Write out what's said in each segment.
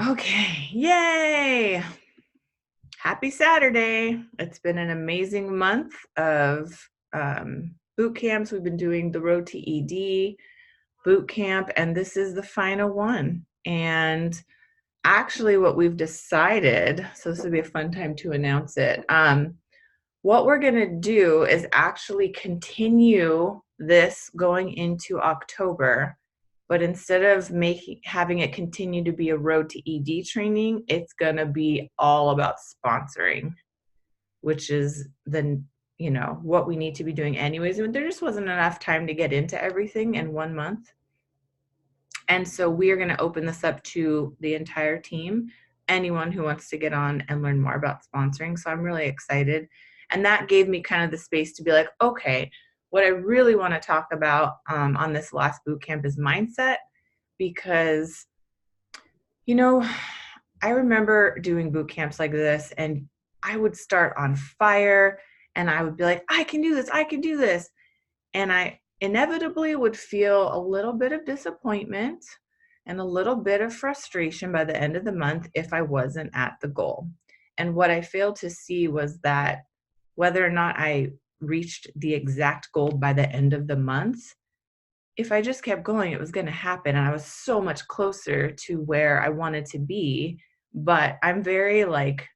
Okay, yay! Happy Saturday. It's been an amazing month of boot camps. We've been doing the Road to ED boot camp, and this is the final one. And actually, what we've decided, so this would be a fun time to announce it. What we're going to do is actually continue this going into October. But instead of having it continue to be a Road to ED training, it's going to be all about sponsoring, which is what we need to be doing anyways. I mean, there just wasn't enough time to get into everything in 1 month. And so we are going to open this up to the entire team, anyone who wants to get on and learn more about sponsoring. So I'm really excited. And that gave me kind of the space to be like, okay, what I really want to talk about on this last boot camp is mindset, because, I remember doing boot camps like this, and I would start on fire and I would be like, I can do this, I can do this. And I inevitably would feel a little bit of disappointment and a little bit of frustration by the end of the month if I wasn't at the goal. And what I failed to see was that whether or not I reached the exact goal by the end of the month, if I just kept going, it was going to happen. And I was so much closer to where I wanted to be. But I'm very like,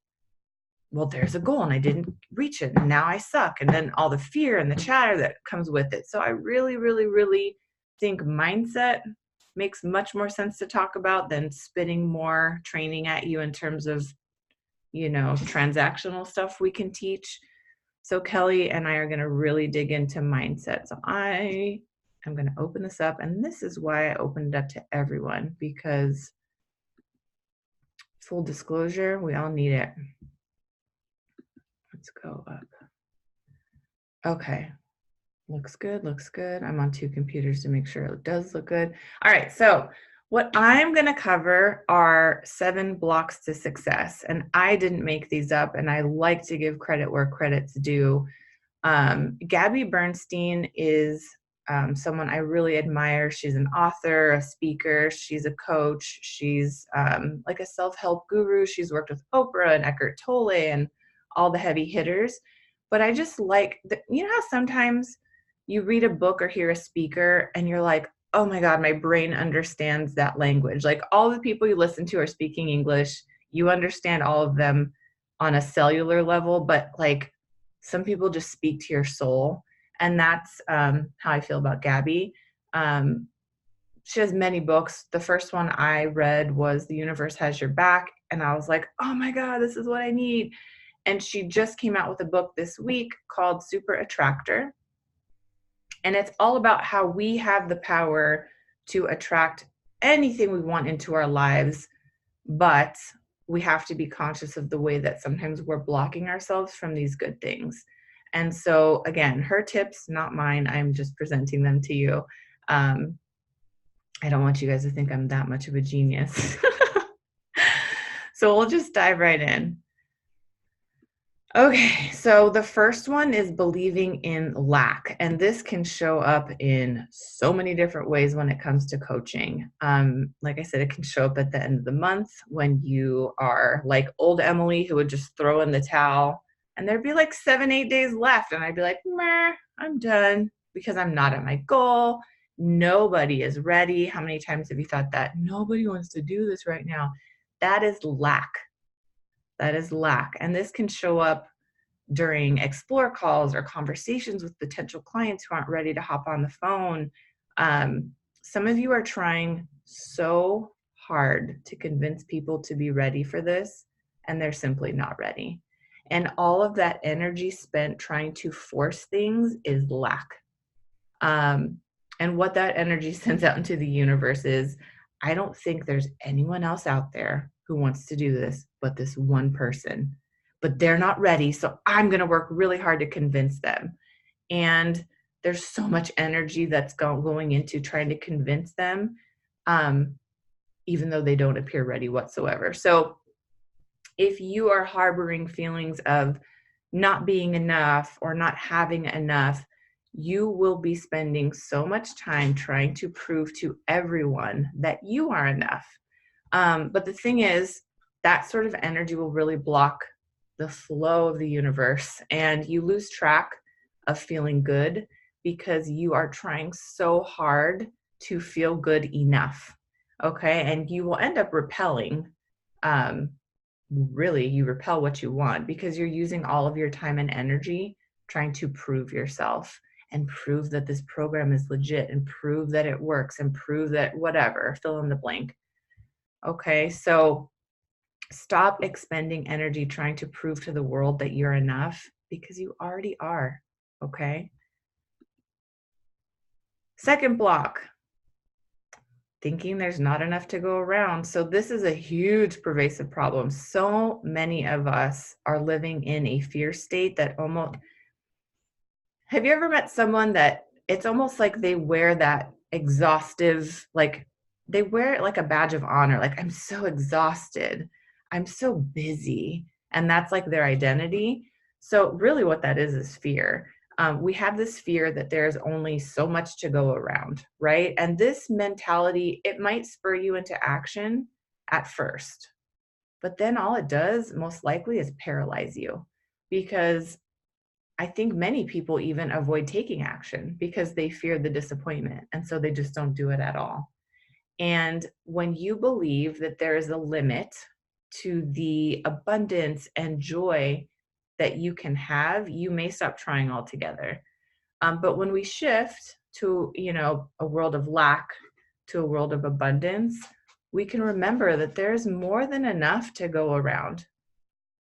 well, there's a goal and I didn't reach it and now I suck. And then all the fear and the chatter that comes with it. So I really, really, really think mindset makes much more sense to talk about than spitting more training at you in terms of, transactional stuff we can teach. So Kelly and I are going to really dig into mindset. So I am going to open this up, and this is why I opened it up to everyone, because full disclosure, we all need it. Let's go up. Okay. Looks good, looks good. I'm on two computers to make sure it does look good. All right, so what I'm going to cover are 7 blocks to success. And I didn't make these up, and I like to give credit where credit's due. Gabby Bernstein is someone I really admire. She's an author, a speaker, she's a coach, she's like a self-help guru. She's worked with Oprah and Eckhart Tolle and all the heavy hitters. But I just like, how sometimes you read a book or hear a speaker and you're like, oh my God, my brain understands that language. Like all the people you listen to are speaking English. You understand all of them on a cellular level, but like some people just speak to your soul. And that's how I feel about Gabby. She has many books. The first one I read was The Universe Has Your Back. And I was like, oh my God, this is what I need. And she just came out with a book this week called Super Attractor. And it's all about how we have the power to attract anything we want into our lives, but we have to be conscious of the way that sometimes we're blocking ourselves from these good things. And so again, her tips, not mine. I'm just presenting them to you. I don't want you guys to think I'm that much of a genius. So we'll just dive right in. Okay, so the first one is believing in lack, and this can show up in so many different ways when it comes to coaching. Like I said, it can show up at the end of the month when you are like old Emily who would just throw in the towel, and there'd be like 7, 8 days left, and I'd be like, meh, I'm done because I'm not at my goal. Nobody is ready. How many times have you thought that? Nobody wants to do this right now. That is lack. That is lack. And this can show up during explore calls or conversations with potential clients who aren't ready to hop on the phone. Some of you are trying so hard to convince people to be ready for this, and they're simply not ready. And all of that energy spent trying to force things is lack. And what that energy sends out into the universe is, I don't think there's anyone else out there who wants to do this but this one person, but they're not ready. So I'm going to work really hard to convince them. And there's so much energy that's going into trying to convince them, even though they don't appear ready whatsoever. So if you are harboring feelings of not being enough or not having enough, you will be spending so much time trying to prove to everyone that you are enough. But the thing is, that sort of energy will really block the flow of the universe, and you lose track of feeling good because you are trying so hard to feel good enough. Okay. And you will end up repelling. Um, really, you repel what you want because you're using all of your time and energy trying to prove yourself and prove that this program is legit and prove that it works and prove that whatever, fill in the blank. Okay. So stop expending energy trying to prove to the world that you're enough because you already are. Okay. Second block, thinking there's not enough to go around. So this is a huge pervasive problem. So many of us are living in a fear state that almost, have you ever met someone that it's almost like they wear that exhaustive, like they wear it like a badge of honor, like I'm so exhausted, I'm so busy, and that's like their identity. So really what that is fear. We have this fear that there's only so much to go around, right? And this mentality, it might spur you into action at first, but then all it does most likely is paralyze you, because I think many people even avoid taking action because they fear the disappointment. And so they just don't do it at all. And when you believe that there is a limit to the abundance and joy that you can have, you may stop trying altogether. But when we shift to, a world of lack to a world of abundance, we can remember that there's more than enough to go around.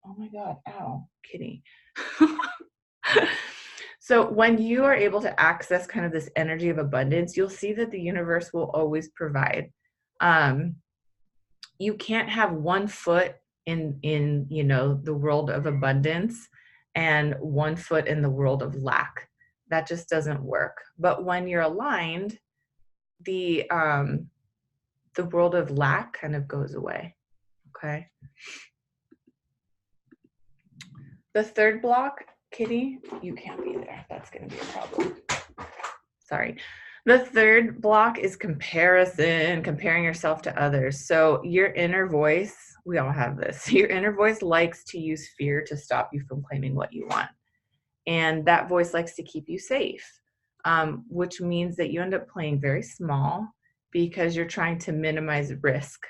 Oh my God, ow, kitty. So when you are able to access kind of this energy of abundance, you'll see that the universe will always provide. You can't have one foot in the world of abundance and one foot in the world of lack. That just doesn't work. But when you're aligned, the world of lack kind of goes away. Okay. The third block, Kitty, you can't be there. That's going to be a problem. Sorry. The third block is comparison, comparing yourself to others. So your inner voice, we all have this. Your inner voice likes to use fear to stop you from claiming what you want. And that voice likes to keep you safe, which means that you end up playing very small because you're trying to minimize risk.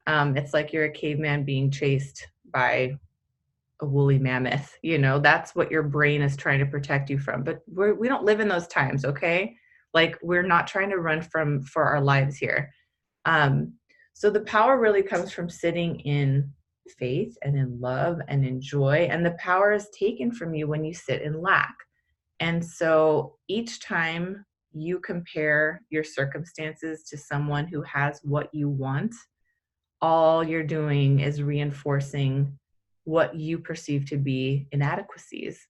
It's like you're a caveman being chased by a woolly mammoth. That's what your brain is trying to protect you from. But we don't live in those times, okay? Like, we're not trying to run for our lives here. So the power really comes from sitting in faith and in love and in joy. And the power is taken from you when you sit in lack. And so each time you compare your circumstances to someone who has what you want, all you're doing is reinforcing what you perceive to be inadequacies.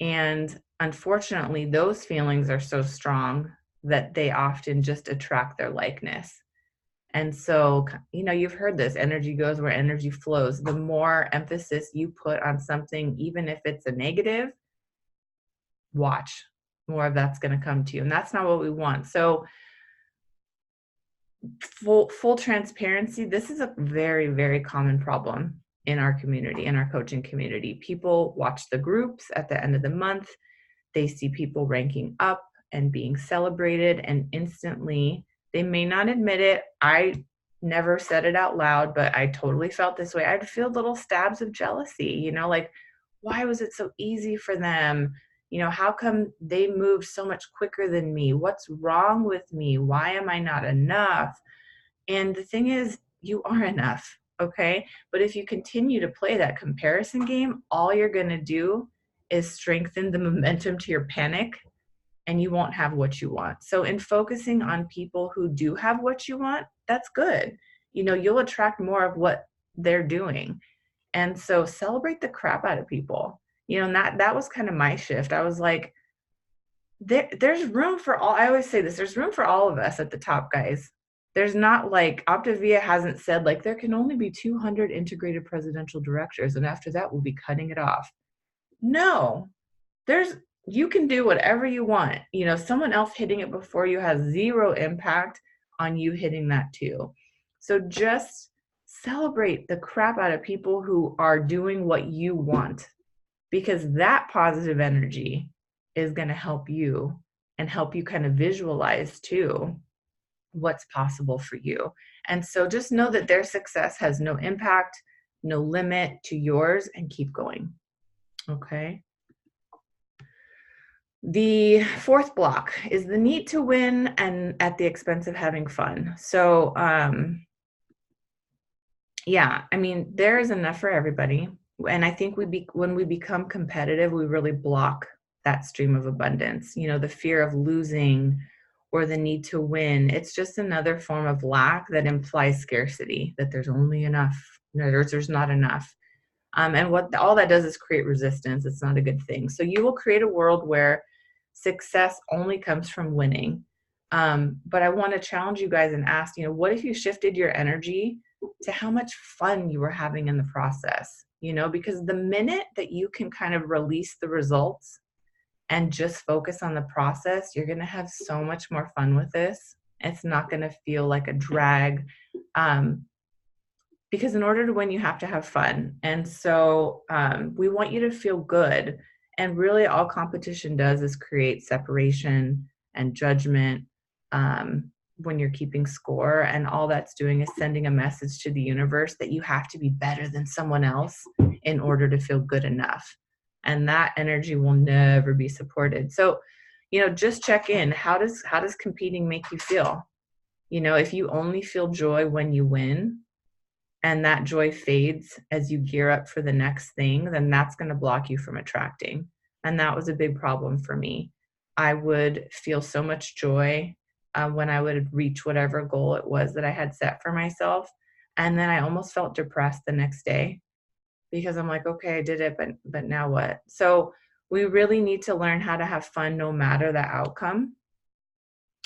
And unfortunately, those feelings are so strong that they often just attract their likeness. And so, you've heard this, energy goes where energy flows. The more emphasis you put on something, even if it's a negative, watch, more of that's going to come to you. And that's not what we want. So full transparency, this is a very, very common problem in our community, in our coaching community. People watch the groups at the end of the month. They see people ranking up and being celebrated, and instantly, they may not admit it. I never said it out loud, but I totally felt this way. I'd feel little stabs of jealousy, like, why was it so easy for them? How come they moved so much quicker than me? What's wrong with me? Why am I not enough? And the thing is, you are enough, okay? But if you continue to play that comparison game, all you're going to do is strengthen the momentum to your panic, and you won't have what you want. So in focusing on people who do have what you want, that's good. You'll attract more of what they're doing. And so celebrate the crap out of people. And that was kind of my shift. I was like, there's room for all. I always say this, there's room for all of us at the top, guys. There's not, like, Optavia hasn't said, like, there can only be 200 integrated presidential directors, and after that we'll be cutting it off. No, you can do whatever you want. Someone else hitting it before you has zero impact on you hitting that too. So just celebrate the crap out of people who are doing what you want, because that positive energy is going to help you and help you kind of visualize too what's possible for you. And so just know that their success has no impact, no limit to yours, and keep going. Okay. The fourth block is the need to win and at the expense of having fun. So, yeah, I mean, there is enough for everybody. And I think when we become competitive, we really block that stream of abundance. You know, the fear of losing or the need to win, it's just another form of lack that implies scarcity, that there's only enough, there's not enough. And what all that does is create resistance. It's not a good thing. So you will create a world where success only comes from winning. But I want to challenge you guys and ask, what if you shifted your energy to how much fun you were having in the process? Because the minute that you can kind of release the results and just focus on the process, you're going to have so much more fun with this. It's not going to feel like a drag. Because in order to win, you have to have fun. And so we want you to feel good. And really all competition does is create separation and judgment when you're keeping score. And all that's doing is sending a message to the universe that you have to be better than someone else in order to feel good enough. And that energy will never be supported. So, just check in. How does competing make you feel? If you only feel joy when you win, and that joy fades as you gear up for the next thing, then that's going to block you from attracting. And that was a big problem for me. I would feel so much joy when I would reach whatever goal it was that I had set for myself. And then I almost felt depressed the next day because I'm like, okay, I did it, but now what? So we really need to learn how to have fun no matter the outcome.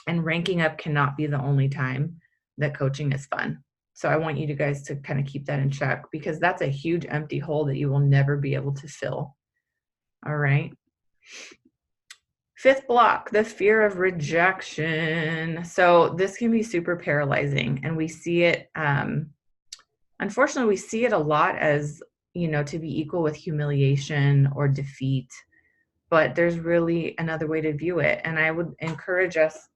And ranking up cannot be the only time that coaching is fun. So I want you guys to kind of keep that in check, because that's a huge empty hole that you will never be able to fill. All right. Fifth block, the fear of rejection. So this can be super paralyzing, and we see it, unfortunately, we see it a lot as, to be equal with humiliation or defeat, but there's really another way to view it. And I would encourage us,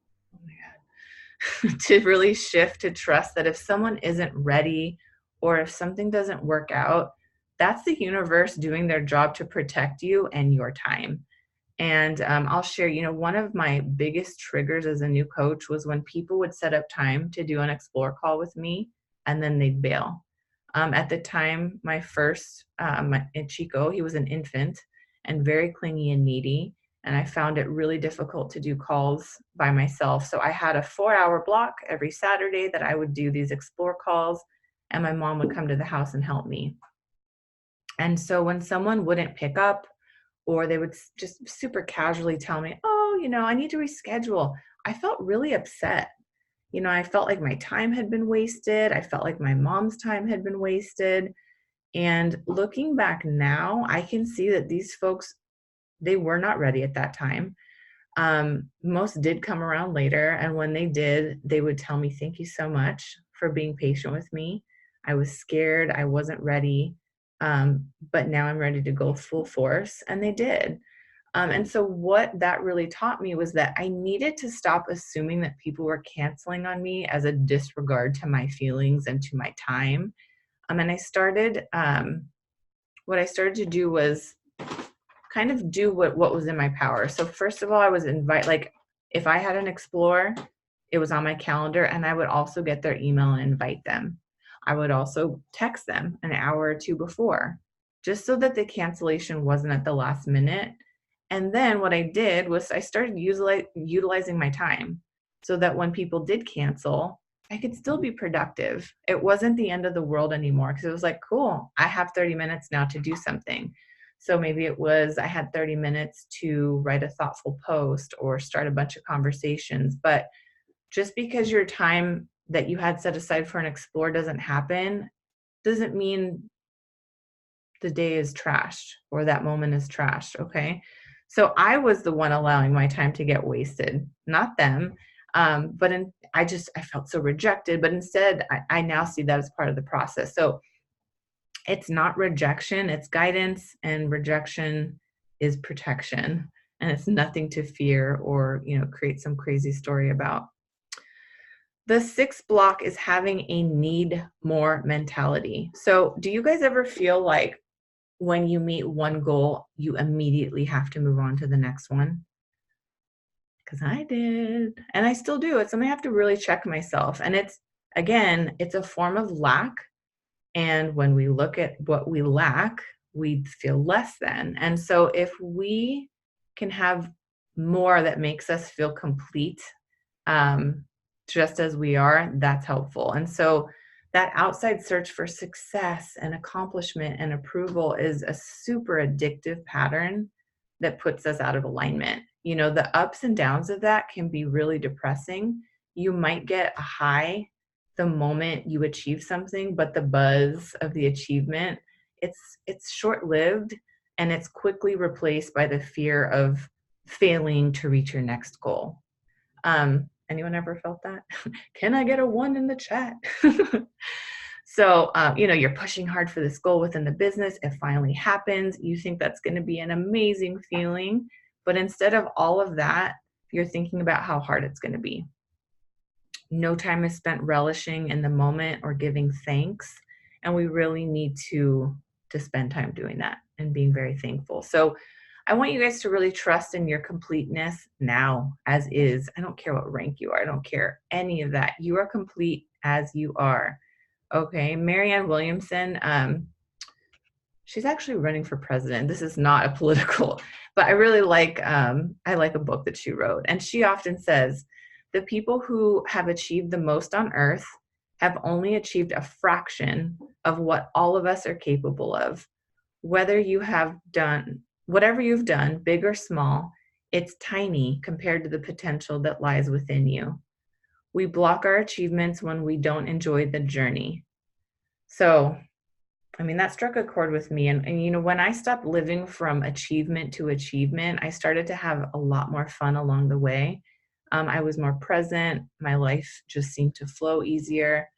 to really shift to trust that if someone isn't ready or if something doesn't work out, that's the universe doing their job to protect you and your time. And I'll share, one of my biggest triggers as a new coach was when people would set up time to do an explore call with me and then they'd bail. At the time, my first, Chico, he was an infant and very clingy and needy. And I found it really difficult to do calls by myself. So I had a 4-hour block every Saturday that I would do these explore calls, and my mom would come to the house and help me. And so when someone wouldn't pick up, or they would just super casually tell me, oh, I need to reschedule, I felt really upset. I felt like my time had been wasted. I felt like my mom's time had been wasted. And looking back now, I can see that these folks, they were not ready at that time. Most did come around later. And when they did, they would tell me, thank you so much for being patient with me. I was scared. I wasn't ready. But now I'm ready to go full force. And they did. And so what that really taught me was that I needed to stop assuming that people were canceling on me as a disregard to my feelings and to my time. And I started, what I started to do was kind of do what was in my power. So first of all, I was if I had an explore, it was on my calendar, and I would also get their email and invite them. I would also text them an hour or two before, just so that the cancellation wasn't at the last minute. And then what I did was I started utilizing my time so that when people did cancel, I could still be productive. It wasn't the end of the world anymore, because it was like, cool, I have 30 minutes now to do something. So maybe it was I had 30 minutes to write a thoughtful post or start a bunch of conversations. But just because your time that you had set aside for an explore doesn't happen, doesn't mean the day is trashed or that moment is trashed, okay? So I was the one allowing my time to get wasted, not them. I felt so rejected, but instead I now see that as part of the process. So it's not rejection, it's guidance, and rejection is protection. And it's nothing to fear or, create some crazy story about. The sixth block is having a need more mentality. So, do you guys ever feel like when you meet one goal, you immediately have to move on to the next one? Because I did, and I still do. It's something I have to really check myself. And again, it's a form of lack. And when we look at what we lack, we feel less than. And so if we can have more that makes us feel complete, um, just as we are, that's helpful. And so that outside search for success and accomplishment and approval is a super addictive pattern that puts us out of alignment. The ups and downs of that can be really depressing. You might get a high the moment you achieve something, but the buzz of the achievement, it's short-lived, and it's quickly replaced by the fear of failing to reach your next goal. Anyone ever felt that? Can I get a 1 in the chat? So, you're pushing hard for this goal within the business. It finally happens. You think that's going to be an amazing feeling. But instead of all of that, you're thinking about how hard it's going to be. No time is spent relishing in the moment or giving thanks. And we really need to spend time doing that and being very thankful. So I want you guys to really trust in your completeness now as is. I don't care what rank you are. I don't care any of that. You are complete as you are. Okay. Marianne Williamson, she's actually running for president. This is not a political, but I really like, I like a book that she wrote. And she often says, the people who have achieved the most on earth have only achieved a fraction of what all of us are capable of. Whether you have done, whatever you've done, big or small, it's tiny compared to the potential that lies within you. We block our achievements when we don't enjoy the journey. So, that struck a chord with me. And when I stopped living from achievement to achievement, I started to have a lot more fun along the way. I was more present. My life just seemed to flow easier.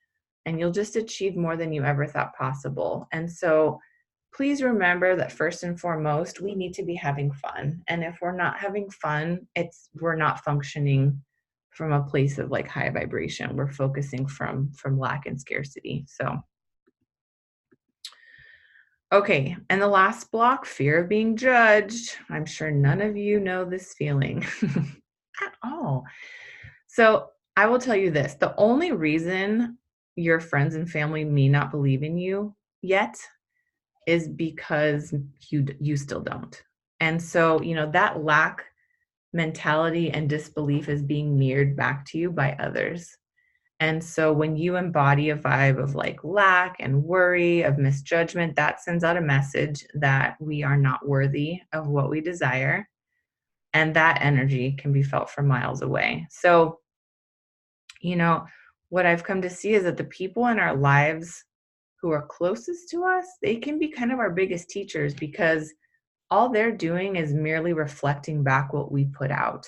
And you'll just achieve more than you ever thought possible. And so please remember that first and foremost, we need to be having fun. And if we're not having fun, we're not functioning from a place of like high vibration. We're focusing from lack and scarcity. So, okay. And the last block, fear of being judged. I'm sure none of you know this feeling at all. So I will tell you this, the only reason your friends and family may not believe in you yet is because you still don't. And so, that lack mentality and disbelief is being mirrored back to you by others. And so when you embody a vibe of like lack and worry, of misjudgment, that sends out a message that we are not worthy of what we desire. And that energy can be felt from miles away. So, what I've come to see is that the people in our lives who are closest to us, they can be kind of our biggest teachers because all they're doing is merely reflecting back what we put out.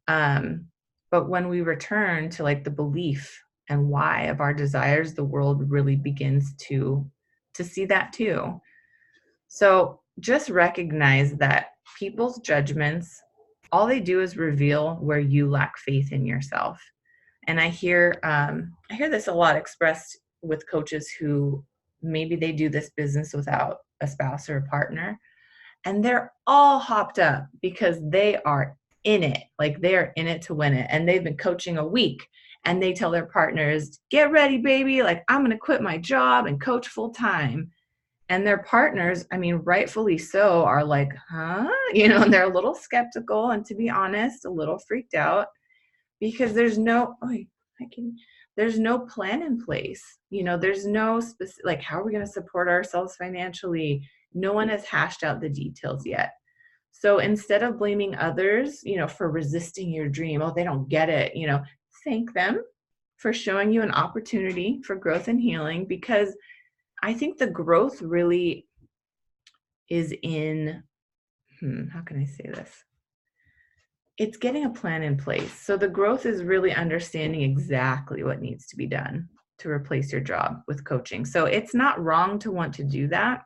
But when we return to like the belief and why of our desires, the world really begins to see that too. So just recognize that people's judgments, all they do is reveal where you lack faith in yourself. And I hear this a lot expressed with coaches who maybe they do this business without a spouse or a partner, and they're all hopped up because they are in it. Like they are in it to win it. And they've been coaching a week and they tell their partners, get ready, baby. Like I'm going to quit my job and coach full time. And their partners, rightfully so, are like, huh? And they're a little skeptical and, to be honest, a little freaked out because there's no plan in place. There's no specific, like, how are we going to support ourselves financially? No one has hashed out the details yet. So instead of blaming others, for resisting your dream, oh, they don't get it, thank them for showing you an opportunity for growth and healing, because I think the growth really is in, how can I say this? it's getting a plan in place. So the growth is really understanding exactly what needs to be done to replace your job with coaching. So it's not wrong to want to do that.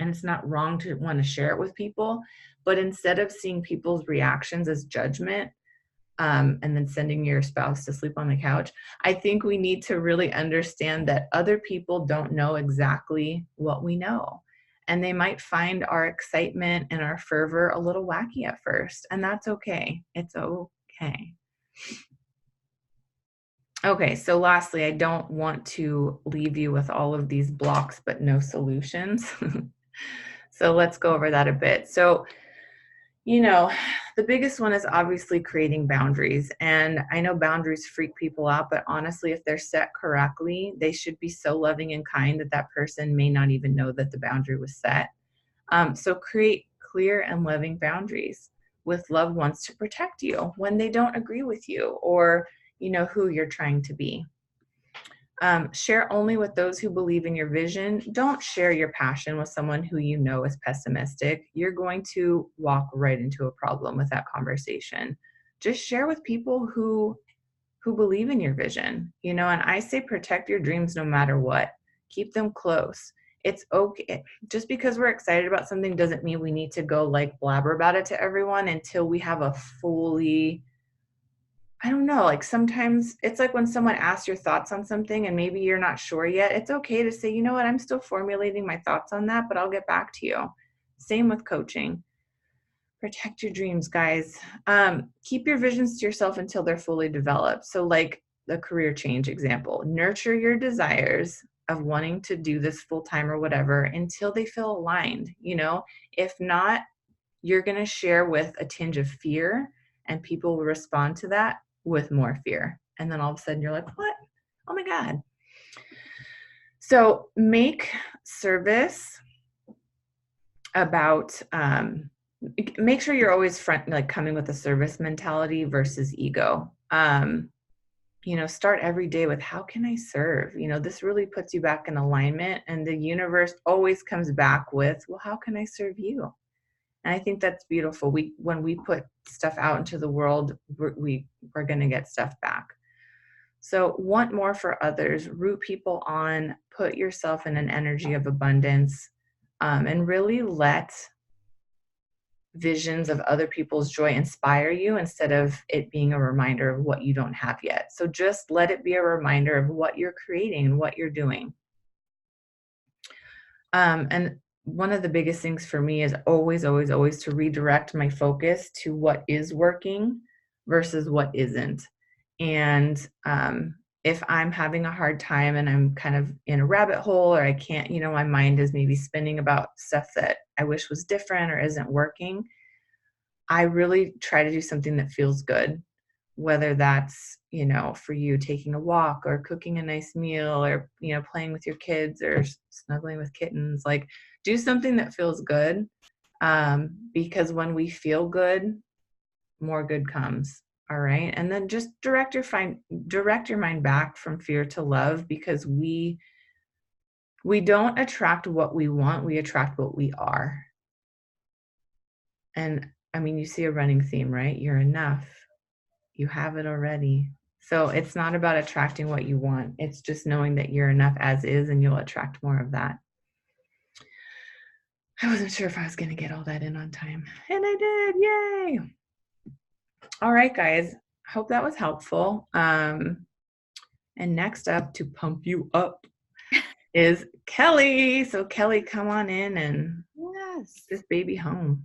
And it's not wrong to want to share it with people. But instead of seeing people's reactions as judgment, and then sending your spouse to sleep on the couch, I think we need to really understand that other people don't know exactly what we know. And they might find our excitement and our fervor a little wacky at first. And that's okay. It's okay. Okay, so lastly, I don't want to leave you with all of these blocks but no solutions. So let's go over that a bit. So, the biggest one is obviously creating boundaries. And I know boundaries freak people out, but honestly, if they're set correctly, they should be so loving and kind that that person may not even know that the boundary was set. So create clear and loving boundaries with loved ones to protect you when they don't agree with you or who you're trying to be. Share only with those who believe in your vision. Don't share your passion with someone who you know is pessimistic. You're going to walk right into a problem with that conversation. Just share with people who believe in your vision, and I say protect your dreams no matter what. Keep them close. It's okay. Just because we're excited about something doesn't mean we need to go like blabber about it to everyone until we have a fully, I don't know, like sometimes it's like when someone asks your thoughts on something and maybe you're not sure yet, it's okay to say, you know what, I'm still formulating my thoughts on that, but I'll get back to you. Same with coaching. Protect your dreams, guys. Keep your visions to yourself until they're fully developed. So like the career change example, nurture your desires of wanting to do this full time or whatever until they feel aligned. If not, you're going to share with a tinge of fear and people will respond to that with more fear. And then all of a sudden you're like, what? Oh my God. So make service about, make sure you're always coming with a service mentality versus ego. Start every day with how can I serve? This really puts you back in alignment, and the universe always comes back with, well, how can I serve you? And I think that's beautiful. When we put stuff out into the world, we're going to get stuff back. So want more for others, root people on, put yourself in an energy of abundance, and really let visions of other people's joy inspire you instead of it being a reminder of what you don't have yet. So just let it be a reminder of what you're creating and what you're doing. And one of the biggest things for me is always, always, always to redirect my focus to what is working versus what isn't. And if I'm having a hard time and I'm kind of in a rabbit hole, or I can't, my mind is maybe spinning about stuff that I wish was different or isn't working, I really try to do something that feels good, whether that's, for you taking a walk or cooking a nice meal or, playing with your kids or snuggling with kittens. Like, do something that feels good, because when we feel good, more good comes. All right. And then just direct your mind back from fear to love, because we don't attract what we want. We attract what we are. And I mean, you see a running theme, right? You're enough. You have it already. So it's not about attracting what you want. It's just knowing that you're enough as is, and you'll attract more of that. I wasn't sure if I was going to get all that in on time, and I did. Yay. All right, guys. Hope that was helpful. And next up to pump you up is Kelly. So Kelly, come on in and Yes. get this baby home.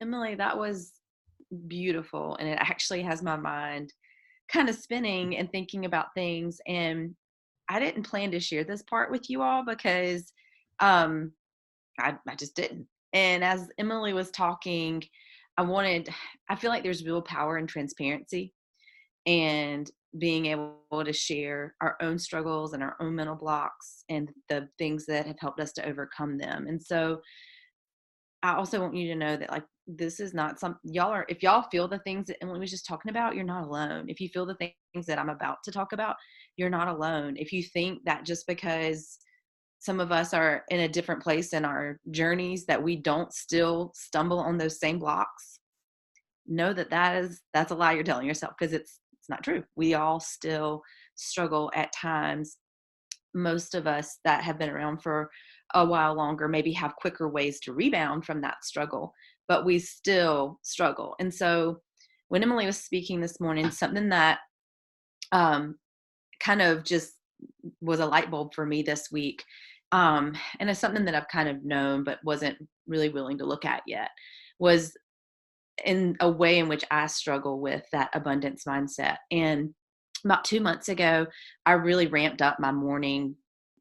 Emily, that was beautiful. And it actually has my mind kind of spinning and thinking about things. And I didn't plan to share this part with you all because I just didn't. And as Emily was talking, I feel like there's real power in transparency and being able to share our own struggles and our own mental blocks and the things that have helped us to overcome them. And so I also want you to know that, like, this is not if y'all feel the things that Emily was just talking about, you're not alone. If you feel the things that I'm about to talk about, you're not alone. If you think that just because some of us are in a different place in our journeys that we don't still stumble on those same blocks, know that that's a lie you're telling yourself, because it's not true. We all still struggle at times. Most of us that have been around for a while longer maybe have quicker ways to rebound from that struggle, but we still struggle. And so when Emily was speaking this morning, something that um, kind of just was a light bulb for me this week, and it's something that I've kind of known but wasn't really willing to look at yet, was in a way in which I struggle with that abundance mindset. And about 2 months ago, I really ramped up my morning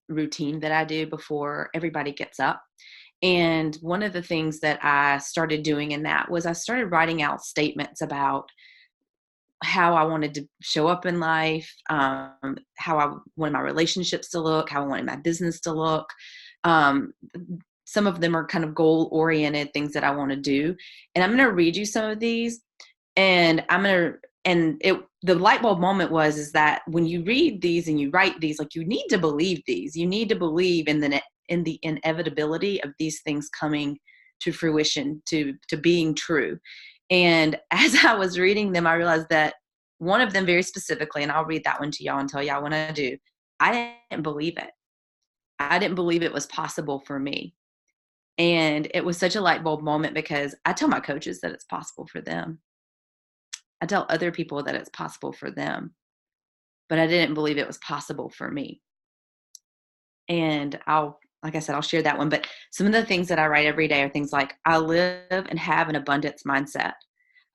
routine that I do before everybody gets up. And one of the things that I started doing in that was I started writing out statements about how I wanted to show up in life, how I wanted my relationships to look, how I wanted my business to look. Um, some of them are kind of goal oriented things that I want to do. And I'm going to read you some of these, and the light bulb moment is that when you read these and you write these, like, you need to believe these. You need to believe in the inevitability of these things coming to fruition, to being true. And as I was reading them, I realized that one of them very specifically, and I'll read that one to y'all and tell y'all what I do. I didn't believe it. I didn't believe it was possible for me. And it was such a light bulb moment, because I tell my coaches that it's possible for them. I tell other people that it's possible for them, but I didn't believe it was possible for me. And like I said, I'll share that one. But some of the things that I write every day are things like, I live and have an abundance mindset.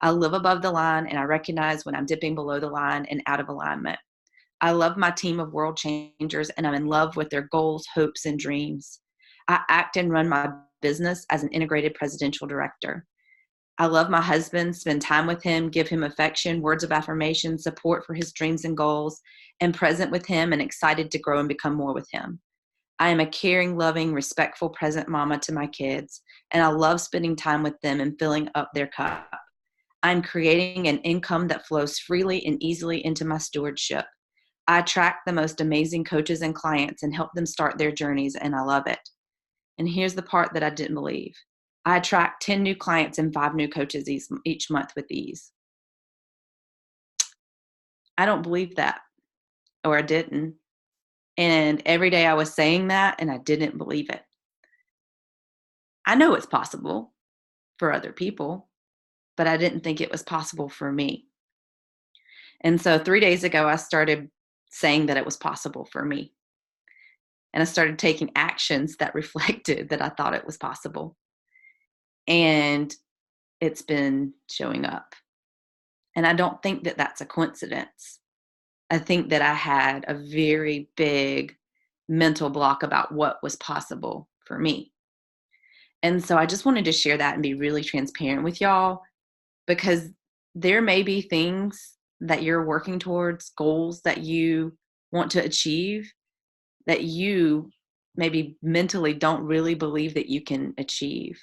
I live above the line, and I recognize when I'm dipping below the line and out of alignment. I love my team of world changers, and I'm in love with their goals, hopes, and dreams. I act and run my business as an integrated presidential director. I love my husband, spend time with him, give him affection, words of affirmation, support for his dreams and goals, and present with him and excited to grow and become more with him. I am a caring, loving, respectful, present mama to my kids, and I love spending time with them and filling up their cup. I'm creating an income that flows freely and easily into my stewardship. I attract the most amazing coaches and clients and help them start their journeys, and I love it. And here's the part that I didn't believe. I attract 10 new clients and 5 new coaches each month with ease. I don't believe that, or I didn't. And every day I was saying that, and I didn't believe it. I know it's possible for other people, but I didn't think it was possible for me. And so 3 days ago, I started saying that it was possible for me. And I started taking actions that reflected that I thought it was possible. And it's been showing up. And I don't think that that's a coincidence. I think that I had a very big mental block about what was possible for me. And so I just wanted to share that and be really transparent with y'all, because there may be things that you're working towards, goals that you want to achieve, that you maybe mentally don't really believe that you can achieve.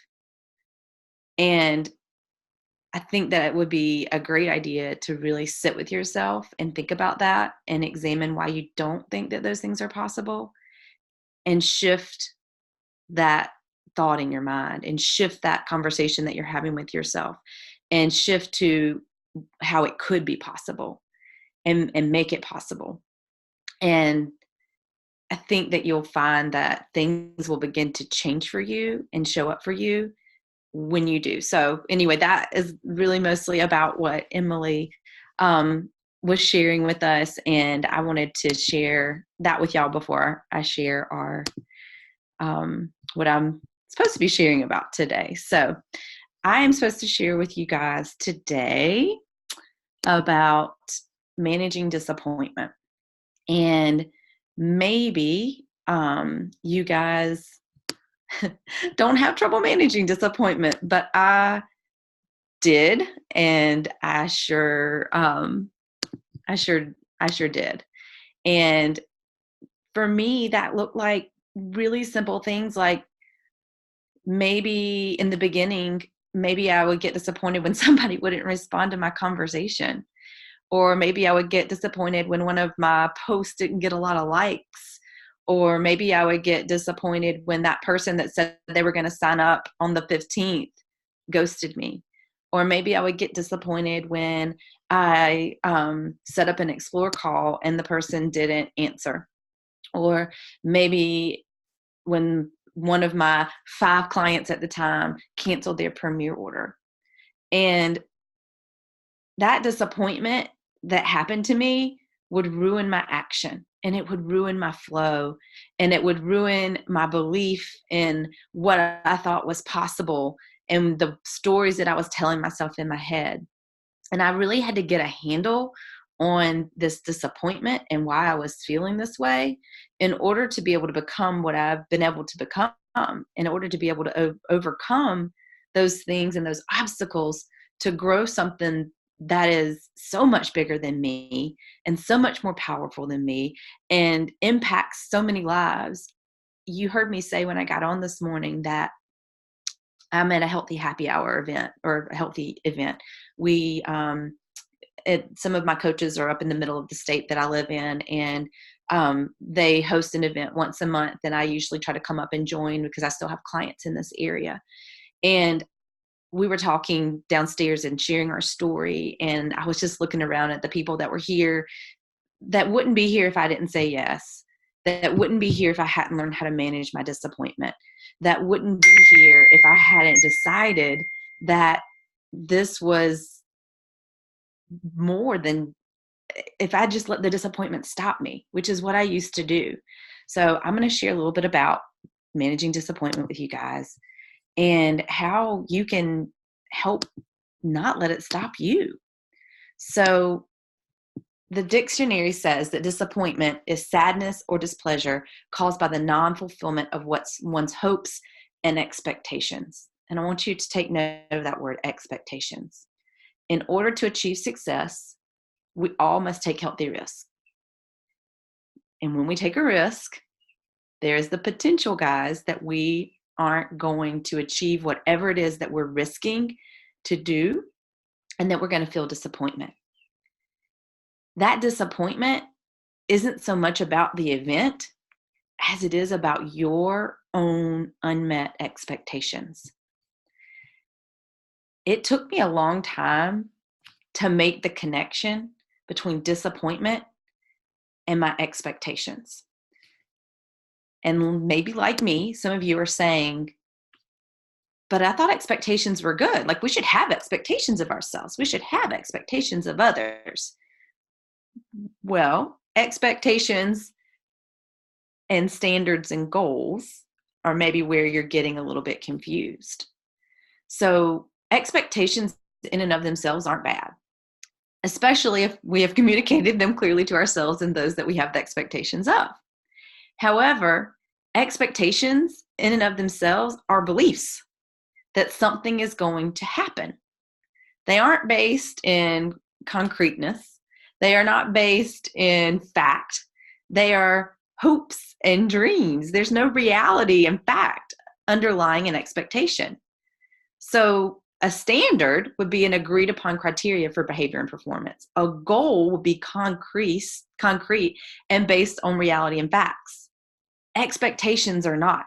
And I think that it would be a great idea to really sit with yourself and think about that and examine why you don't think that those things are possible, and shift that thought in your mind, and shift that conversation that you're having with yourself, and shift to how it could be possible, and make it possible. And I think that you'll find that things will begin to change for you and show up for you when you do. So anyway, that is really mostly about what Emily was sharing with us. And I wanted to share that with y'all before I share what I'm supposed to be sharing about today. So I am supposed to share with you guys today about managing disappointment. And maybe you guys don't have trouble managing disappointment, but I did, and I sure did. And for me, that looked like really simple things, like maybe in the beginning, maybe I would get disappointed when somebody wouldn't respond to my conversation, or maybe I would get disappointed when one of my posts didn't get a lot of likes. Or maybe I would get disappointed when that person that said they were going to sign up on the 15th ghosted me. Or maybe I would get disappointed when I set up an explore call and the person didn't answer. Or maybe when one of my 5 clients at the time canceled their premier order. And that disappointment that happened to me would ruin my action, and it would ruin my flow, and it would ruin my belief in what I thought was possible and the stories that I was telling myself in my head. And I really had to get a handle on this disappointment and why I was feeling this way in order to be able to become what I've been able to become, in order to be able to overcome those things and those obstacles to grow something that is so much bigger than me and so much more powerful than me and impacts so many lives. You heard me say when I got on this morning that I'm at a healthy happy hour event or a healthy event. We, some of my coaches are up in the middle of the state that I live in, and they host an event once a month, and I usually try to come up and join because I still have clients in this area. And we were talking downstairs and sharing our story, and I was just looking around at the people that were here that wouldn't be here if I didn't say yes, that wouldn't be here if I hadn't learned how to manage my disappointment, that wouldn't be here if I hadn't decided that this was more than, if I just let the disappointment stop me, which is what I used to do. So I'm going to share a little bit about managing disappointment with you guys and how you can help not let it stop you. So the dictionary says that disappointment is sadness or displeasure caused by the non-fulfillment of one's hopes and expectations. And I want you to take note of that word, expectations. In order to achieve success, we all must take healthy risks. And when we take a risk, there's the potential, guys, that we aren't going to achieve whatever it is that we're risking to do, and that we're going to feel disappointment. That disappointment isn't so much about the event as it is about your own unmet expectations. It took me a long time to make the connection between disappointment and my expectations. And maybe like me, some of you are saying, but I thought expectations were good. Like, we should have expectations of ourselves. We should have expectations of others. Well, expectations and standards and goals are maybe where you're getting a little bit confused. So expectations in and of themselves aren't bad, especially if we have communicated them clearly to ourselves and those that we have the expectations of. However, expectations in and of themselves are beliefs that something is going to happen. They aren't based in concreteness. They are not based in fact. They are hopes and dreams. There's no reality and fact underlying an expectation. So a standard would be an agreed upon criteria for behavior and performance. A goal would be concrete and based on reality and facts. Expectations are not.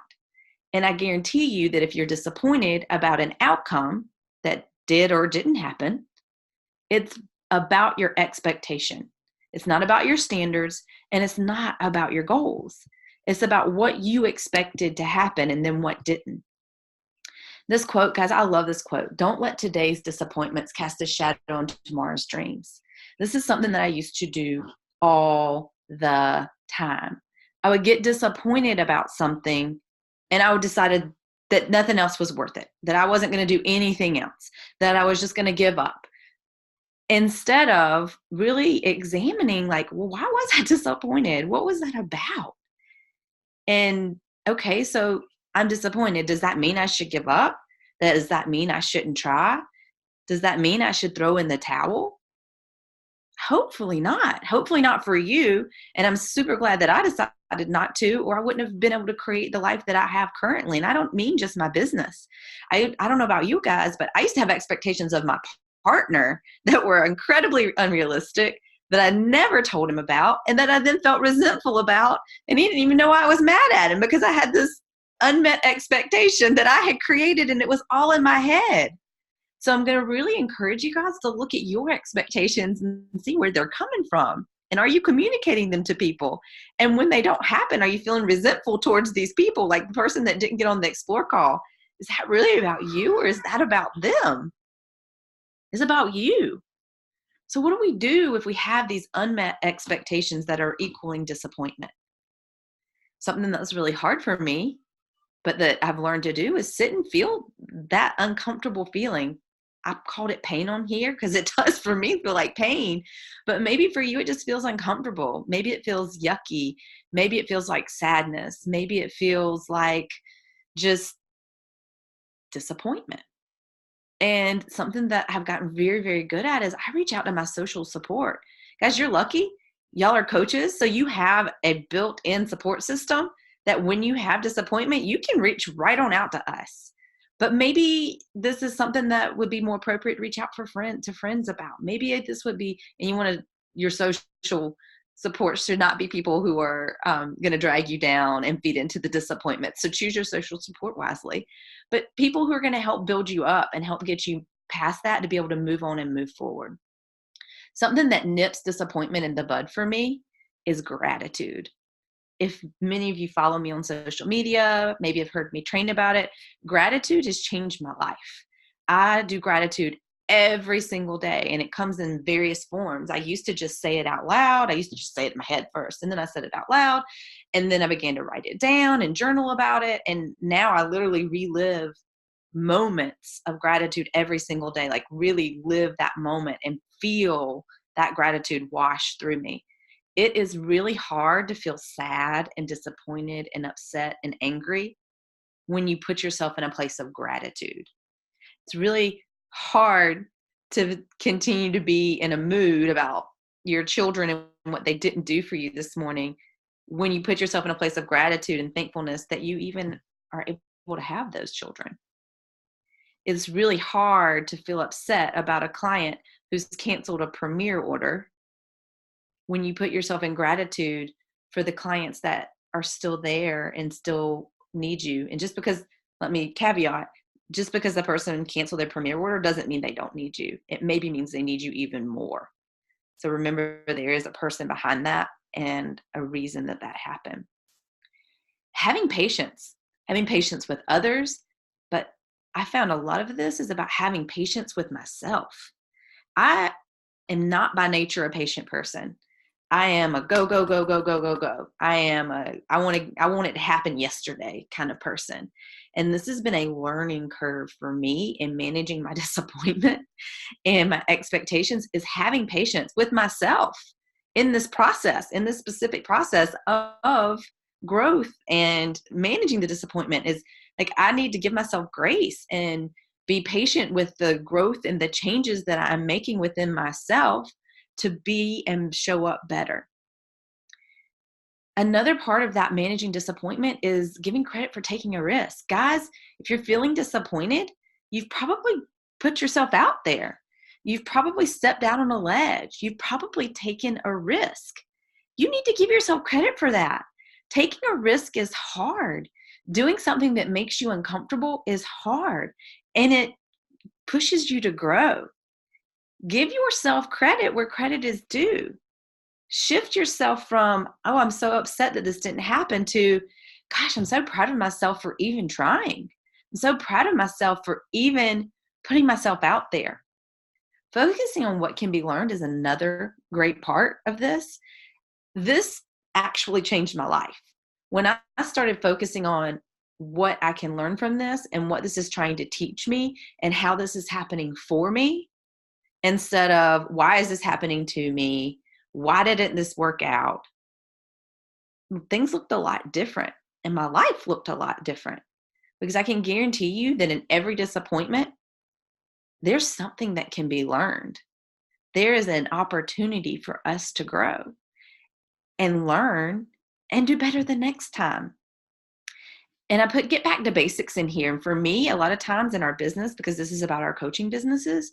And I guarantee you that if you're disappointed about an outcome that did or didn't happen, it's about your expectation. It's not about your standards, and it's not about your goals. It's about what you expected to happen and then what didn't. This quote, guys, I love this quote. Don't let today's disappointments cast a shadow on tomorrow's dreams. This is something that I used to do all the time. I would get disappointed about something, and I would decide that nothing else was worth it, that I wasn't going to do anything else, that I was just going to give up. Instead of really examining, like, well, why was I disappointed? What was that about? And okay, so I'm disappointed. Does that mean I should give up? Does that mean I shouldn't try? Does that mean I should throw in the towel? Hopefully not. Hopefully not for you. And I'm super glad that I decided not to, or I wouldn't have been able to create the life that I have currently. And I don't mean just my business. I don't know about you guys, but I used to have expectations of my partner that were incredibly unrealistic, that I never told him about, and that I then felt resentful about. And he didn't even know I was mad at him because I had this unmet expectation that I had created, and it was all in my head. So I'm going to really encourage you guys to look at your expectations and see where they're coming from. And are you communicating them to people? And when they don't happen, are you feeling resentful towards these people? Like the person that didn't get on the Explore call, is that really about you or is that about them? It's about you. So what do we do if we have these unmet expectations that are equaling disappointment? Something that was really hard for me, but that I've learned to do is sit and feel that uncomfortable feeling. I called it pain on here because it does for me feel like pain, but maybe for you, it just feels uncomfortable. Maybe it feels yucky. Maybe it feels like sadness. Maybe it feels like just disappointment. And something that I've gotten very, very good at is I reach out to my social support. Guys, you're lucky. Y'all are coaches, so you have a built-in support system that when you have disappointment, you can reach right on out to us. But maybe this is something that would be more appropriate to reach out to friends about. Maybe this would be, and you want to, your social support should not be people who are going to drag you down and feed into the disappointment. So choose your social support wisely. But people who are going to help build you up and help get you past that to be able to move on and move forward. Something that nips disappointment in the bud for me is gratitude. If many of you follow me on social media, maybe have heard me train about it, gratitude has changed my life. I do gratitude every single day, and it comes in various forms. I used to just say it out loud. I used to just say it in my head first, and then I said it out loud, and then I began to write it down and journal about it, and now I literally relive moments of gratitude every single day, like really live that moment and feel that gratitude wash through me. It is really hard to feel sad and disappointed and upset and angry when you put yourself in a place of gratitude. It's really hard to continue to be in a mood about your children and what they didn't do for you this morning when you put yourself in a place of gratitude and thankfulness that you even are able to have those children. It's really hard to feel upset about a client who's canceled a Premier order when you put yourself in gratitude for the clients that are still there and still need you. And just because, let me caveat, just because the person canceled their Premier order doesn't mean they don't need you. It maybe means they need you even more. So remember, there is a person behind that and a reason that that happened. Having patience with others, but I found a lot of this is about having patience with myself. I am not by nature a patient person. I am a go, go, go, go, go, go, go. I want it to happen yesterday kind of person. And this has been a learning curve for me in managing my disappointment and my expectations, is having patience with myself in this process, in this specific process of growth and managing the disappointment. Is like, I need to give myself grace and be patient with the growth and the changes that I'm making within myself to be and show up better. Another part of that managing disappointment is giving credit for taking a risk. Guys, if you're feeling disappointed, you've probably put yourself out there. You've probably stepped out on a ledge. You've probably taken a risk. You need to give yourself credit for that. Taking a risk is hard. Doing something that makes you uncomfortable is hard, and it pushes you to grow. Give yourself credit where credit is due. Shift yourself from, oh, I'm so upset that this didn't happen, to, gosh, I'm so proud of myself for even trying. I'm so proud of myself for even putting myself out there. Focusing on what can be learned is another great part of this. This actually changed my life. When I started focusing on what I can learn from this and what this is trying to teach me and how this is happening for me, instead of why is this happening to me? Why didn't this work out? Things looked a lot different, and my life looked a lot different, because I can guarantee you that in every disappointment, there's something that can be learned. There is an opportunity for us to grow and learn and do better the next time. And I put get back to basics in here. And for me, a lot of times in our business, because this is about our coaching businesses,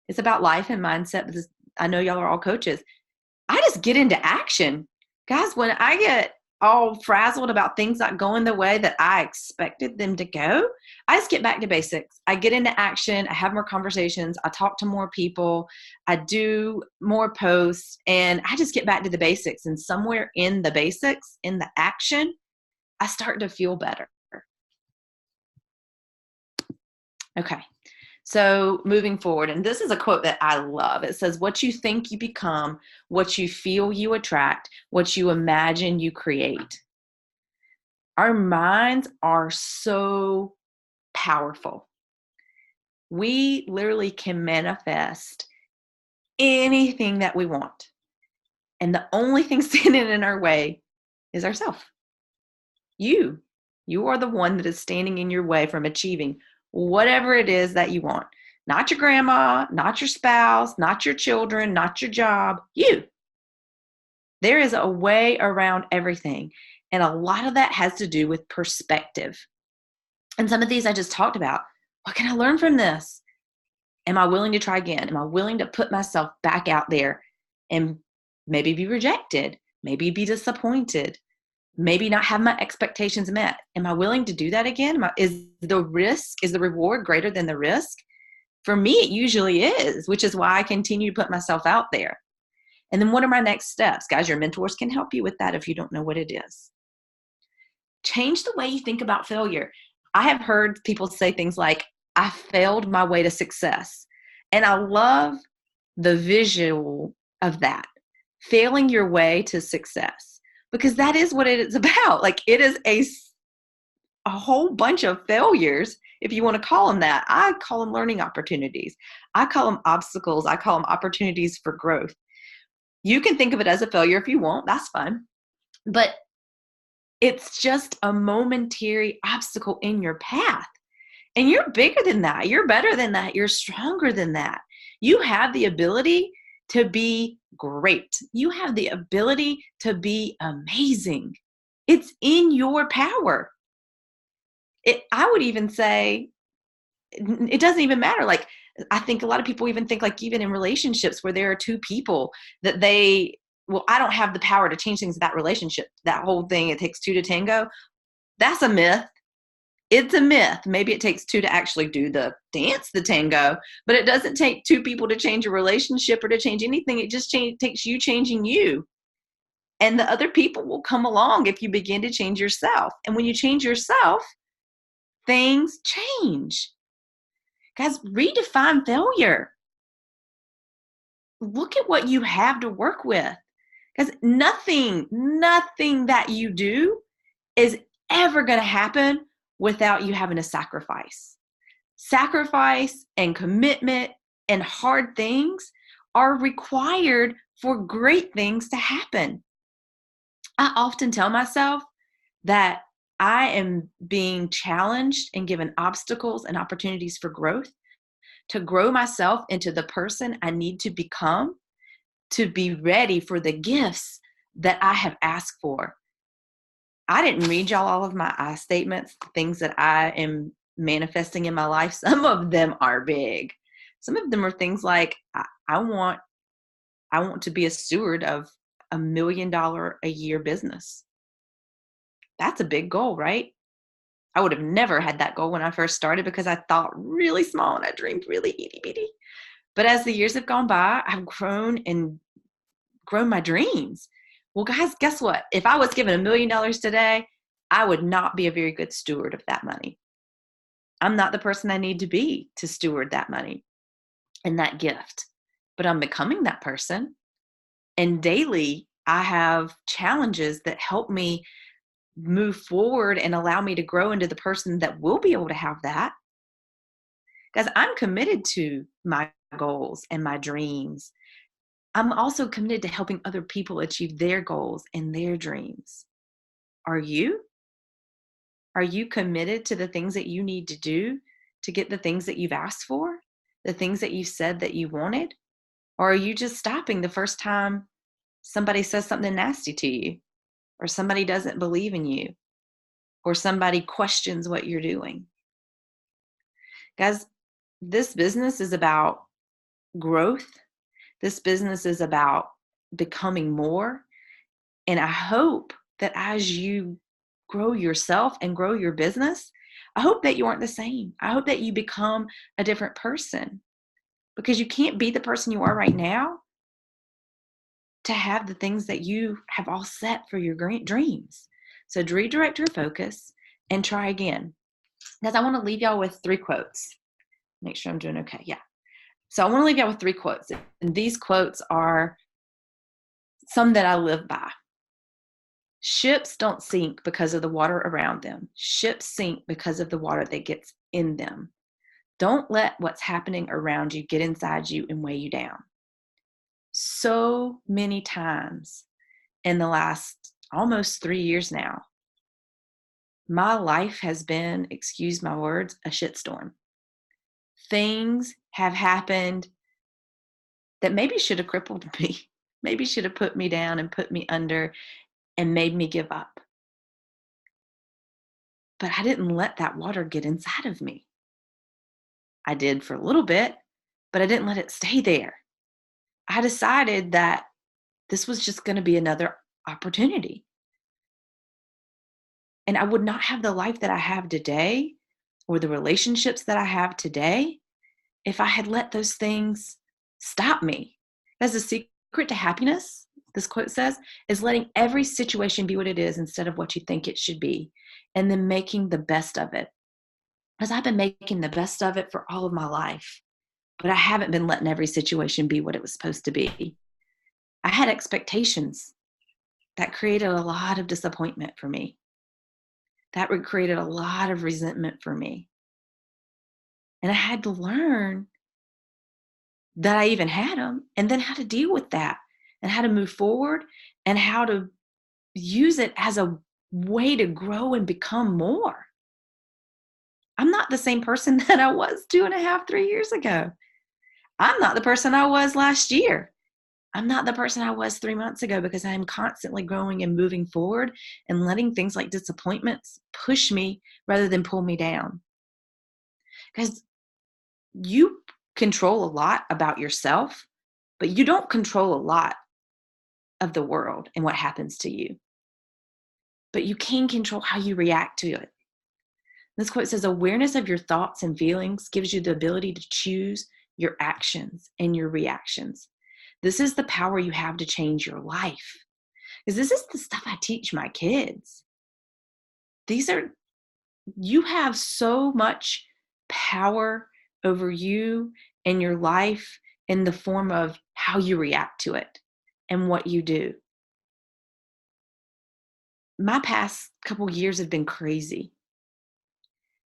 it's about life and mindset, because I know y'all are all coaches. I just get into action. Guys, when I get all frazzled about things not going the way that I expected them to go, I just get back to basics. I get into action. I have more conversations. I talk to more people. I do more posts, and I just get back to the basics. And somewhere in the basics, in the action, I start to feel better. Okay. So moving forward, and this is a quote that I love. It says, what you think you become, what you feel you attract, what you imagine you create. Our minds are so powerful. We literally can manifest anything that we want. And the only thing standing in our way is ourselves. You are the one that is standing in your way from achieving whatever it is that you want. Not your grandma, not your spouse, not your children, not your job, you. There is a way around everything. And a lot of that has to do with perspective. And some of these I just talked about. What can I learn from this? Am I willing to try again? Am I willing to put myself back out there and maybe be rejected? Maybe be disappointed? Maybe not have my expectations met? Am I willing to do that again? Is the reward greater than the risk? For me, it usually is, which is why I continue to put myself out there. And then what are my next steps? Guys, your mentors can help you with that if you don't know what it is. Change the way you think about failure. I have heard people say things like, I failed my way to success. And I love the visual of that, failing your way to success, because that is what it is about. Like, it is a whole bunch of failures, if you want to call them that. I call them learning opportunities. I call them obstacles. I call them opportunities for growth. You can think of it as a failure if you want. That's fine. But it's just a momentary obstacle in your path. And you're bigger than that. You're better than that. You're stronger than that. You have the ability to be great. You have the ability to be amazing. It's in your power. I would even say it doesn't even matter. Like, I think a lot of people even think, like, even in relationships where there are two people that I don't have the power to change things in that relationship. That whole thing, it takes two to tango. That's a myth. It's a myth. Maybe it takes two to actually do the dance, the tango, but it doesn't take two people to change a relationship or to change anything. It just takes you changing you. And the other people will come along if you begin to change yourself. And when you change yourself, things change. Guys, redefine failure. Look at what you have to work with. Because nothing that you do is ever going to happen without you having to sacrifice. Sacrifice and commitment and hard things are required for great things to happen. I often tell myself that I am being challenged and given obstacles and opportunities for growth to grow myself into the person I need to become, to be ready for the gifts that I have asked for. I didn't read y'all all of my I statements, things that I am manifesting in my life. Some of them are big. Some of them are things like, I want to be a steward of $1 million a year business. That's a big goal, right? I would have never had that goal when I first started because I thought really small and I dreamed really itty bitty. But as the years have gone by, I've grown my dreams. Well, guys, guess what? If I was given $1 million today, I would not be a very good steward of that money. I'm not the person I need to be to steward that money and that gift, but I'm becoming that person. And daily, I have challenges that help me move forward and allow me to grow into the person that will be able to have that. Guys, I'm committed to my goals and my dreams. I'm also committed to helping other people achieve their goals and their dreams. Are you? Are you committed to the things that you need to do to get the things that you've asked for, the things that you said that you wanted? Or are you just stopping the first time somebody says something nasty to you, or somebody doesn't believe in you, or somebody questions what you're doing? Guys, this business is about growth. This business is about becoming more. And I hope that as you grow yourself and grow your business, I hope that you aren't the same. I hope that you become a different person, because you can't be the person you are right now to have the things that you have all set for your great dreams. So redirect your focus and try again. Guys, I want to leave y'all with 3 quotes. Make sure I'm doing okay. Yeah. So I want to leave y'all with 3 quotes. And these quotes are some that I live by. Ships don't sink because of the water around them. Ships sink because of the water that gets in them. Don't let what's happening around you get inside you and weigh you down. So many times in the last almost 3 years now, my life has been, excuse my words, a shitstorm. Things have happened that maybe should have crippled me, maybe should have put me down and put me under and made me give up. But I didn't let that water get inside of me. I did for a little bit, but I didn't let it stay there. I decided that this was just going to be another opportunity. And I would not have the life that I have today or the relationships that I have today if I had let those things stop me. That's the secret to happiness, this quote says, is letting every situation be what it is instead of what you think it should be, and then making the best of it. Because I've been making the best of it for all of my life, but I haven't been letting every situation be what it was supposed to be. I had expectations that created a lot of disappointment for me. That created a lot of resentment for me. And I had to learn that I even had them, and then how to deal with that and how to move forward and how to use it as a way to grow and become more. I'm not the same person that I was 2.5, 3 years ago. I'm not the person I was last year. I'm not the person I was 3 months ago, because I am constantly growing and moving forward and letting things like disappointments push me rather than pull me down. Because you control a lot about yourself, but you don't control a lot of the world and what happens to you. But you can control how you react to it. This quote says, awareness of your thoughts and feelings gives you the ability to choose your actions and your reactions. This is the power you have to change your life. Because this is the stuff I teach my kids. You have so much power over you and your life in the form of how you react to it and what you do. My past couple years have been crazy.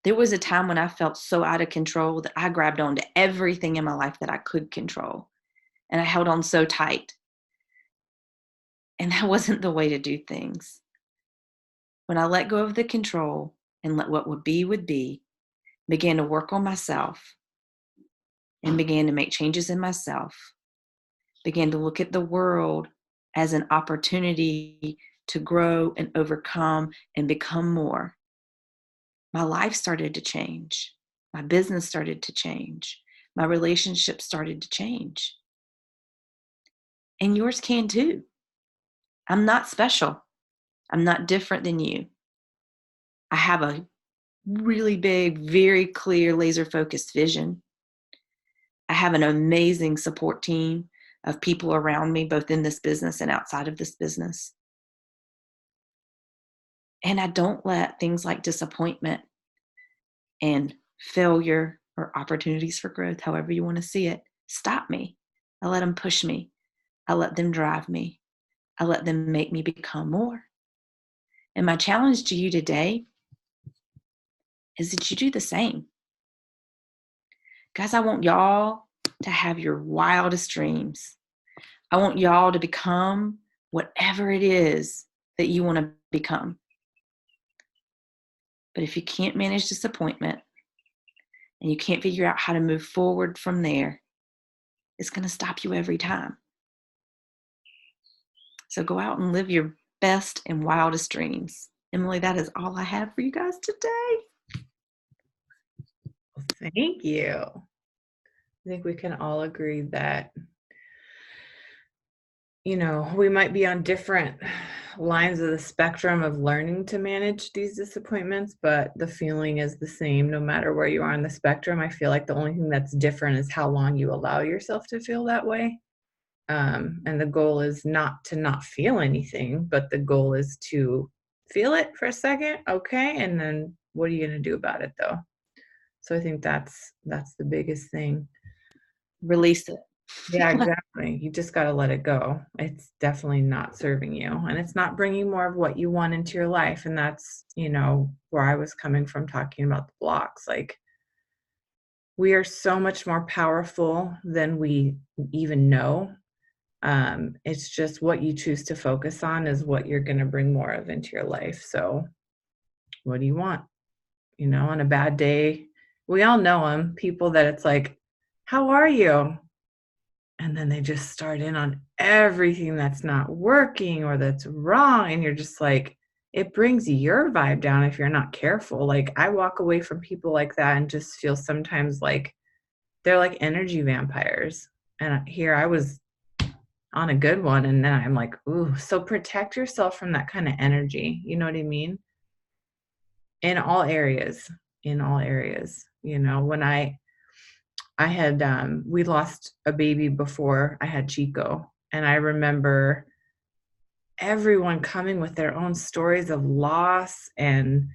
There was a time when I felt so out of control that I grabbed onto everything in my life that I could control. And I held on so tight. And that wasn't the way to do things. When I let go of the control and let what would be, began to work on myself and began to make changes in myself, began to look at the world as an opportunity to grow and overcome and become more, my life started to change. My business started to change. My relationships started to change. And yours can too. I'm not special. I'm not different than you. I have a really big, very clear, laser focused vision. I have an amazing support team of people around me, both in this business and outside of this business. And I don't let things like disappointment and failure or opportunities for growth, however you want to see it, stop me. I let them push me. I let them drive me. I let them make me become more. And my challenge to you today is that you do the same. Guys, I want y'all to have your wildest dreams. I want y'all to become whatever it is that you want to become. But if you can't manage disappointment and you can't figure out how to move forward from there, it's going to stop you every time. So go out and live your best and wildest dreams. Emily, that is all I have for you guys today. Thank you. I think we can all agree that we might be on different lines of the spectrum of learning to manage these disappointments, but the feeling is the same no matter where you are on the spectrum. I feel like the only thing that's different is how long you allow yourself to feel that way. And the goal is not to not feel anything, but the goal is to feel it for a second, okay, and then what are you going to do about it though? So I think that's the biggest thing. Release it. Yeah, exactly. You just got to let it go. It's definitely not serving you, and it's not bringing more of what you want into your life. And that's, where I was coming from talking about the blocks. Like, we are so much more powerful than we even know. It's just what you choose to focus on is what you're going to bring more of into your life. So, what do you want? On a bad day, we all know them, people that it's like, how are you? And then they just start in on everything that's not working or that's wrong. And you're just like, it brings your vibe down if you're not careful. Like, I walk away from people like that and just feel sometimes like they're like energy vampires. And here I was on a good one. And then I'm like, ooh, so protect yourself from that kind of energy. You know what I mean? In all areas, in all areas. When I had, we lost a baby before I had Chico. And I remember everyone coming with their own stories of loss. And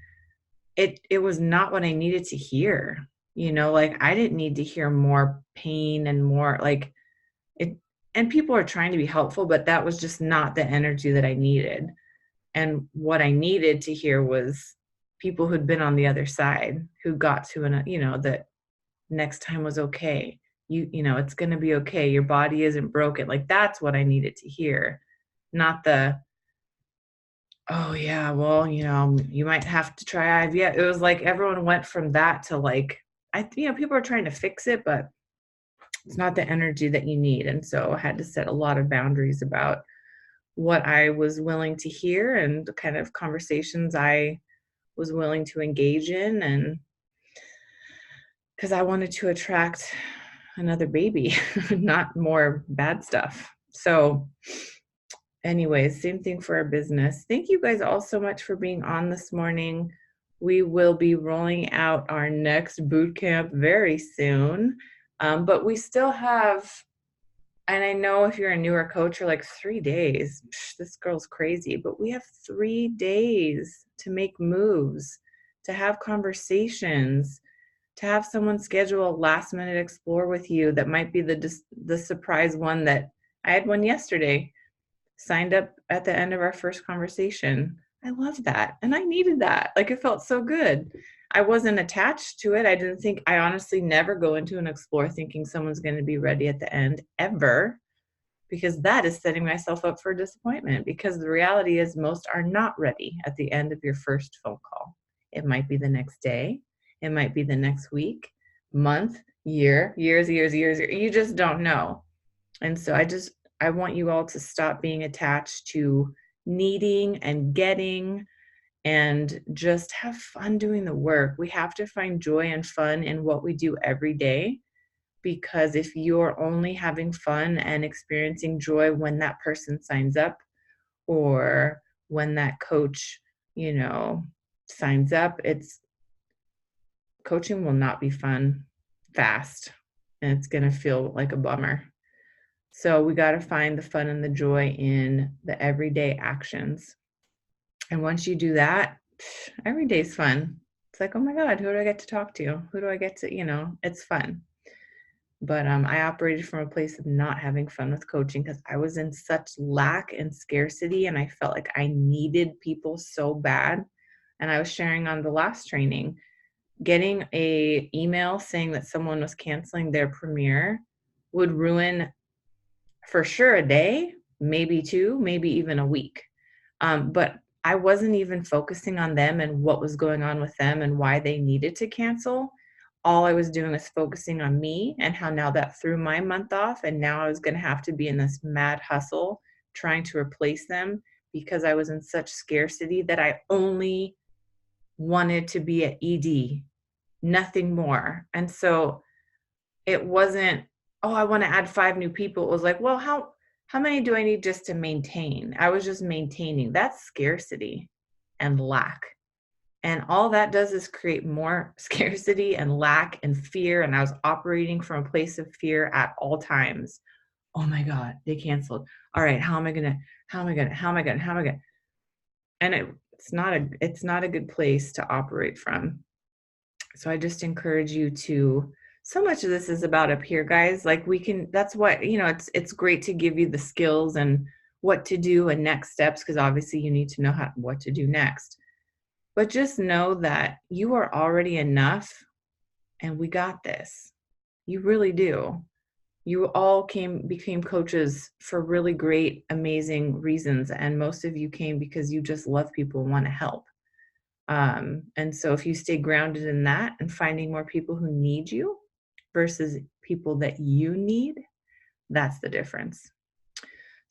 it was not what I needed to hear. Like, I didn't need to hear more pain and more like it. And people are trying to be helpful, but that was just not the energy that I needed. And what I needed to hear was people who'd been on the other side, who got to that next time was okay. It's going to be okay. Your body isn't broken. Like, that's what I needed to hear, not the, oh yeah, well, you might have to try IVF. It was like everyone went from that to like, people are trying to fix it, but it's not the energy that you need. And so I had to set a lot of boundaries about what I was willing to hear and the kind of conversations I was willing to engage in. And because I wanted to attract another baby, not more bad stuff. So, anyways, same thing for our business. Thank you guys all so much for being on this morning. We will be rolling out our next boot camp very soon. But we still have, and I know if you're a newer coach, you're like, 3 days, this girl's crazy, but we have 3 days to make moves, to have conversations, to have someone schedule a last minute explore with you that might be the surprise one. That I had one yesterday, signed up at the end of our first conversation. I love that. And I needed that. Like, it felt so good. I wasn't attached to it. I honestly never go into an explore thinking someone's going to be ready at the end ever, because that is setting myself up for disappointment, because the reality is most are not ready at the end of your first phone call. It might be the next day. It might be the next week, month, year, years. You just don't know. And so I want you all to stop being attached to needing and getting, and just have fun doing the work. We have to find joy and fun in what we do every day, because if you're only having fun and experiencing joy when that person signs up, or when that coach, signs up, it's coaching will not be fun fast, and it's going to feel like a bummer. So we got to find the fun and the joy in the everyday actions. And once you do that, every day's fun. It's like, oh my God, who do I get to talk to? Who do I get to, it's fun. But I operated from a place of not having fun with coaching because I was in such lack and scarcity, and I felt like I needed people so bad. And I was sharing on the last training, getting a email saying that someone was canceling their premiere would ruin for sure a day, maybe two, maybe even a week. But I wasn't even focusing on them and what was going on with them and why they needed to cancel. All I was doing was focusing on me and how now that threw my month off, and now I was going to have to be in this mad hustle trying to replace them because I was in such scarcity that I only wanted to be at ED, nothing more. And so it wasn't, oh, I want to add 5 new people. It was like, well, How many do I need just to maintain? I was just maintaining. That's scarcity and lack. And all that does is create more scarcity and lack and fear. And I was operating from a place of fear at all times. Oh my God, they canceled. All right, how am I gonna, how am I gonna, how am I gonna, how am I gonna? And it's not a good place to operate from. So I just encourage you to, so much of this is about up here, guys. Like we can, that's what, it's great to give you the skills and what to do and next steps, because obviously you need to know what to do next. But just know that you are already enough and we got this. You really do. You all became coaches for really great, amazing reasons. And most of you came because you just love people and want to help. And so if you stay grounded in that and finding more people who need you versus people that you need, that's the difference.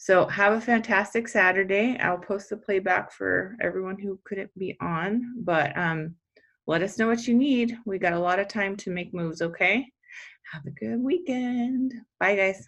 So have a fantastic Saturday. I'll post the playback for everyone who couldn't be on, but let us know what you need. We got a lot of time to make moves, okay? Have a good weekend. Bye, guys.